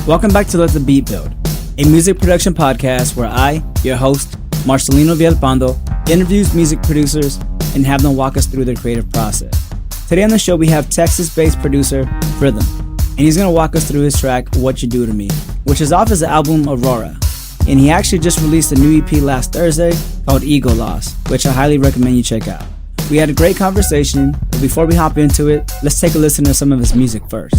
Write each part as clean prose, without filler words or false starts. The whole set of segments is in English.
Welcome back to Let the Beat Build, a music production podcast where I, your host, Marcelino Villalpando, interviews music producers and have them walk us through their creative process. Today on the show we have Texas-based producer Rhythm, and he's going to walk us through his track What You Do To Me, which is off his album Aurora. And he actually just released a new EP last Thursday called Ego Loss, which I highly recommend you check out. We had a great conversation, but before we hop into it, let's take a listen to some of his music first.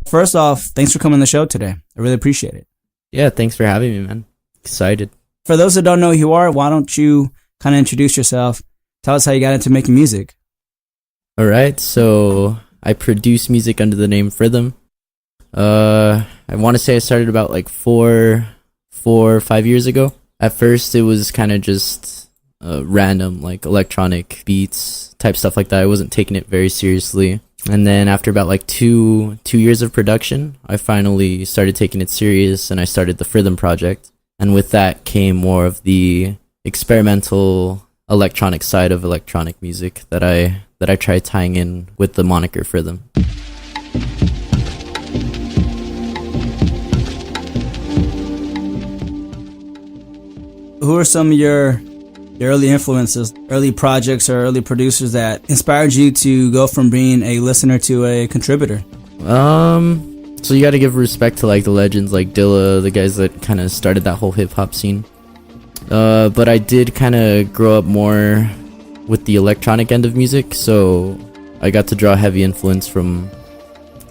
First off, thanks for coming on the show today. I really appreciate it. Yeah, thanks for having me, man. Excited. For those that don't know who you are, why don't you kind of introduce yourself? Tell us how you got into making music. All right, so I produce music under the name Rhythm. I want to say I started about like four or 5 years ago. At first, it was kind of just random, like electronic beats type stuff like that. I wasn't taking it very seriously. And then after about like two years of production, I finally started taking it serious and I started the Rhythm project. And with that came more of the experimental electronic side of electronic music that I tried tying in with the moniker Rhythm. Who are some of your early influences, early projects, or early producers that inspired you to go from being a listener to a contributor? So you got to give respect to like the legends like Dilla, the guys that kind of started that whole hip hop scene. But I did kind of grow up more with the electronic end of music, so I got to draw heavy influence from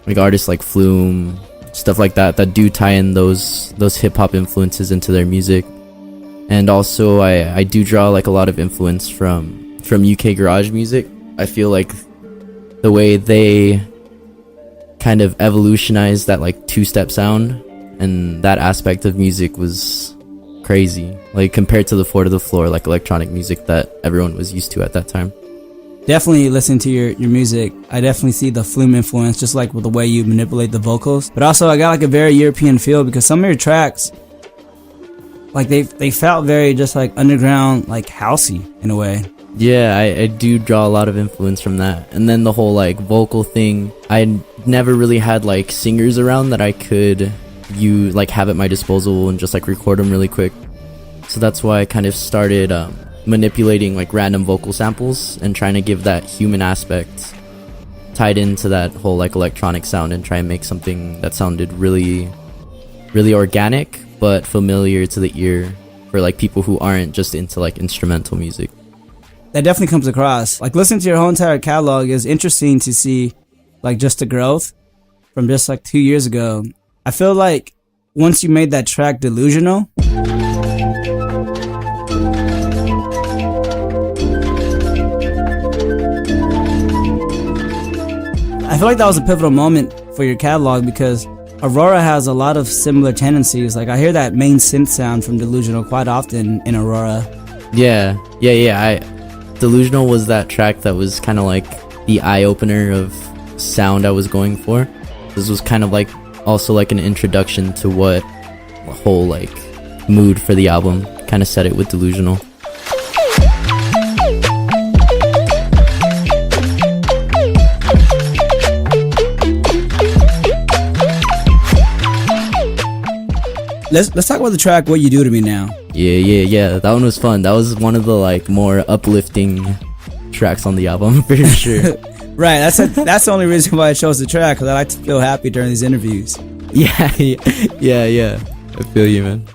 like artists like Flume, stuff like that do tie in those hip hop influences into their music. And also I do draw like a lot of influence from UK garage music. I feel like the way they kind of evolutionized that like two-step sound and that aspect of music was crazy, like compared to the four to the floor like electronic music that everyone was used to at that time. Definitely listening to your music, I definitely see the Flume influence, just like with the way you manipulate the vocals. But also I got like a very European feel because some of your tracks, like they felt very just like underground, like housey in a way. Yeah, I do draw a lot of influence from that. And then the whole like vocal thing, I never really had like singers around that I could have at my disposal and just like record them really quick. So that's why I kind of started manipulating like random vocal samples and trying to give that human aspect tied into that whole like electronic sound and try and make something that sounded really, really organic but familiar to the ear for like people who aren't just into like instrumental music. That definitely comes across. Like listening to your whole entire catalog is interesting to see like just the growth from just like 2 years ago. I feel like once you made that track Delusional, I feel like that was a pivotal moment for your catalog because Aurora has a lot of similar tendencies. Like I hear that main synth sound from Delusional quite often in Aurora. Yeah. Delusional was that track that was kind of like the eye-opener of sound I was going for. This was kind of like also like an introduction to what the whole like mood for the album kind of set it with Delusional. Let's talk about the track What You Do To Me now. Yeah. That one was fun. That was one of the like more uplifting tracks on the album for sure. Right, that's the only reason why I chose the track, because I like to feel happy during these interviews. Yeah. I feel you, man.